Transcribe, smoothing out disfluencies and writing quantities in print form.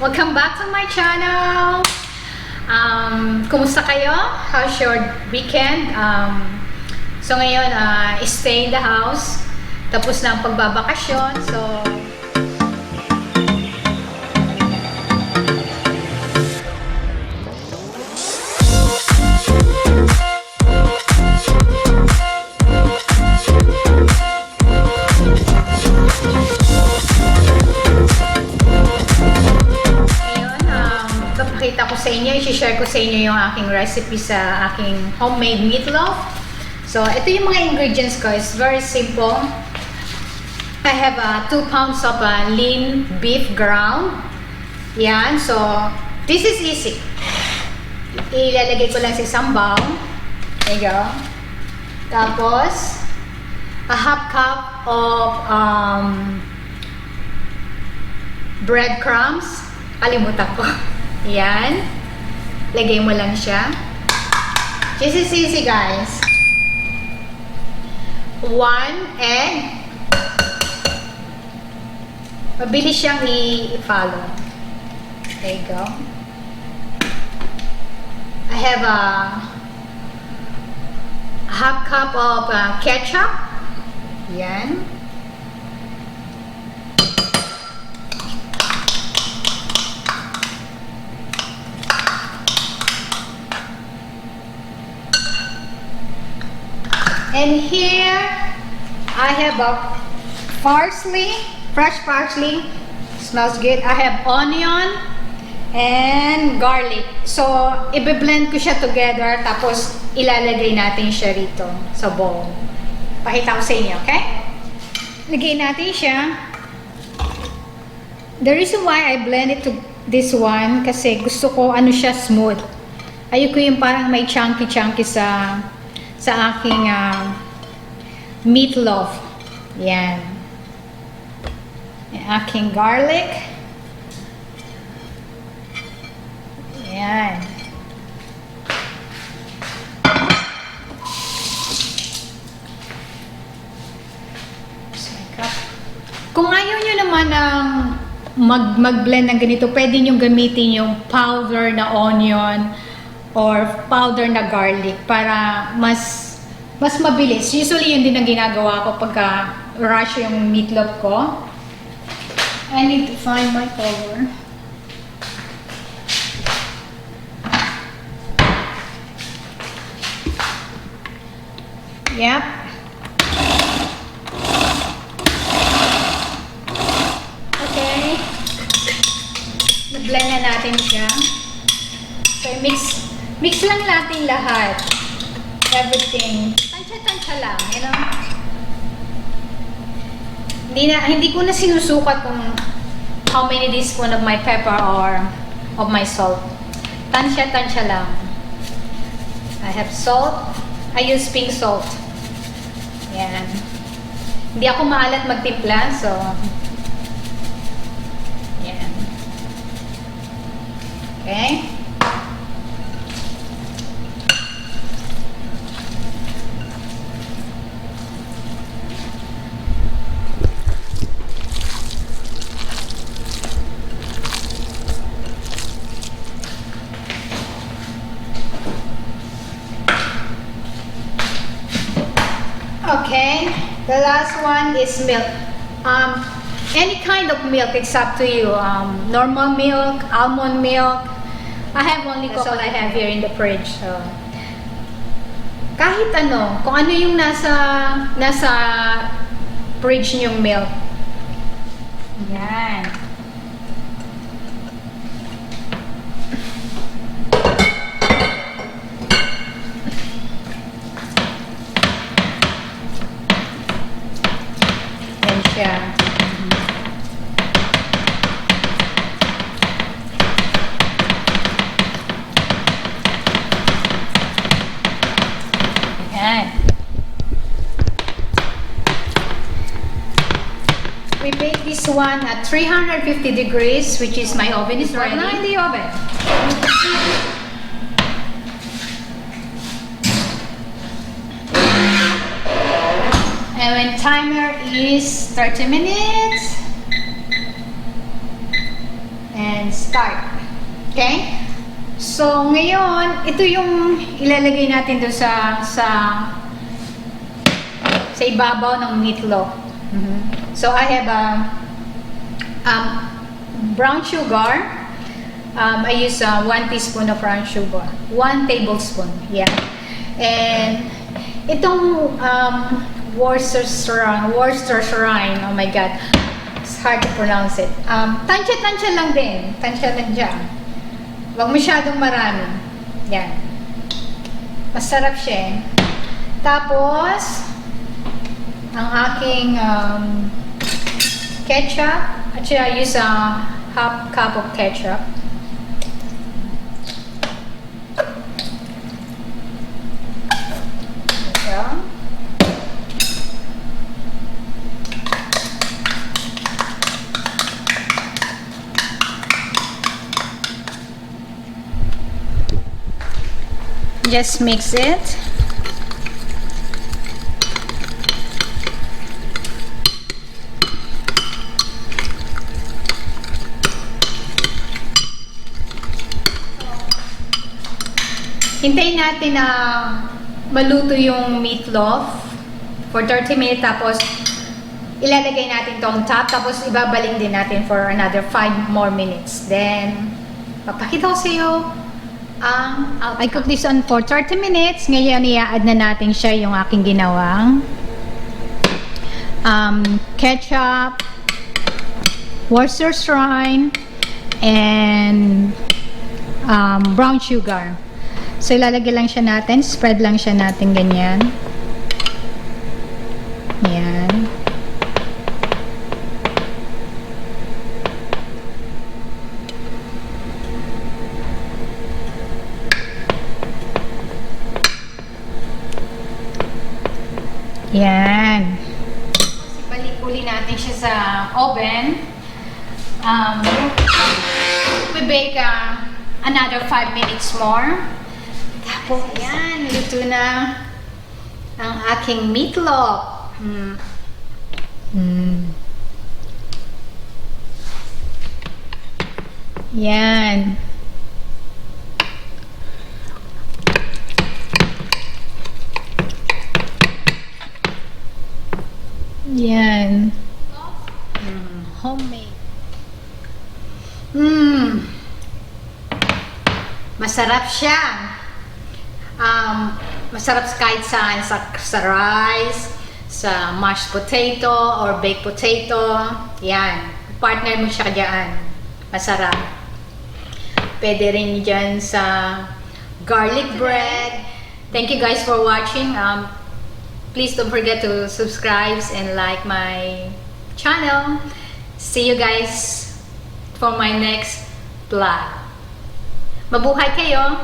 Welcome back to my channel. Kumusta kayo? How's your weekend? So ngayon, stay in the house. Tapos na ang pagbabakasyon. So pakita ko sa inyo, i-share ko sa inyo yung aking recipe sa aking homemade meatloaf. So, ito yung mga ingredients ko. It's very simple. I have 2 pounds of lean beef ground. Yan. So, this is easy. Ilalagay ko lang sa isang bowl. There you go. Tapos, a half cup of breadcrumbs. Kalimutan ko. Yan. Lagay mo lang siya. This is easy, guys. 1 egg. Mabilis siyang i-follow. There you go. I have a half cup of ketchup. Yan. And here, I have a parsley, fresh parsley, smells good. I have onion and garlic. So, i-blend ko siya together, tapos ilalagay natin siya rito sa bowl. Pakita ko sa inyo, okay? Lagay natin siya. The reason why I blend it to this one, kasi gusto ko ano siya smooth. Ayoko yung parang may chunky-chunky sa aking meatloaf. Yan. Yung aking garlic. Yan. Kung ayaw nyo naman ng mag-blend ng ganito, pwede nyo gamitin yung powder na onion or powder na garlic para mas mabilis. Usually yun din ang ginagawa ko pagka rush yung meatloaf ko. I need to find my powder. Yep. Okay. Nag-blend na natin siya. So mix lang natin lahat. Everything. Tansya-tansya lang, you know? Hindi ko na sinusukat kung how many teaspoon of my pepper or of my salt. Tansya-tansya lang. I have salt. I use pink salt. Yan. Hindi ako maalat magtimpla, so yan. Okay? Okay, the last one is milk. Any kind of milk, it's up to you. Normal milk, almond milk. I have only coconut. That's all I have here in the fridge. So, kahit ano, kung ano yung nasa fridge niyong milk. Yan. Siya. Ayan. We bake this one at 350 degrees, which is my oven is right now in the oven. And when timer is 30 minutes. And and start. Okay? So, ngayon, ito yung ilalagay natin doon sa ibabaw ng meatloaf. So, I have brown sugar. I use 1 teaspoon of brown sugar. 1 tablespoon. Yeah. And itong Worcestershire. Oh my God. It's hard to pronounce it. Tansya-tansya lang din. Tansya-tansya. Huwag masyadong marami. Yan. Masarap siya. Tapos, ang aking ketchup. Actually, I use a half cup of ketchup. Just mix it. Hintayin natin na maluto yung meatloaf for 30 minutes, tapos ilalagay natin tong top, tapos ibabaling din natin for another 5 more minutes. Then, papakita ko sa iyo ang I cook this on for 30 minutes. Ngayon, i-add na natin siya yung aking ginawang ketchup, Worcestershire, and brown sugar. So, ilalagay lang siya natin. Spread lang siya natin ganyan. Yan. Yan. Ibalik-uli natin siya sa oven. We bake another 5 minutes more. Tapos, yan. Luto na ang aking meatloaf. Yan. Yan. Homemade. Masarap siya. Masarap kahit sa rice, sa mashed potato or baked potato. Yan. Partner mo siya dyan. Masarap. Pwede rin dyan sa garlic bread. Thank you guys for watching. Please don't forget to subscribe and like my channel. See you guys for my next vlog. Mabuhay kayo!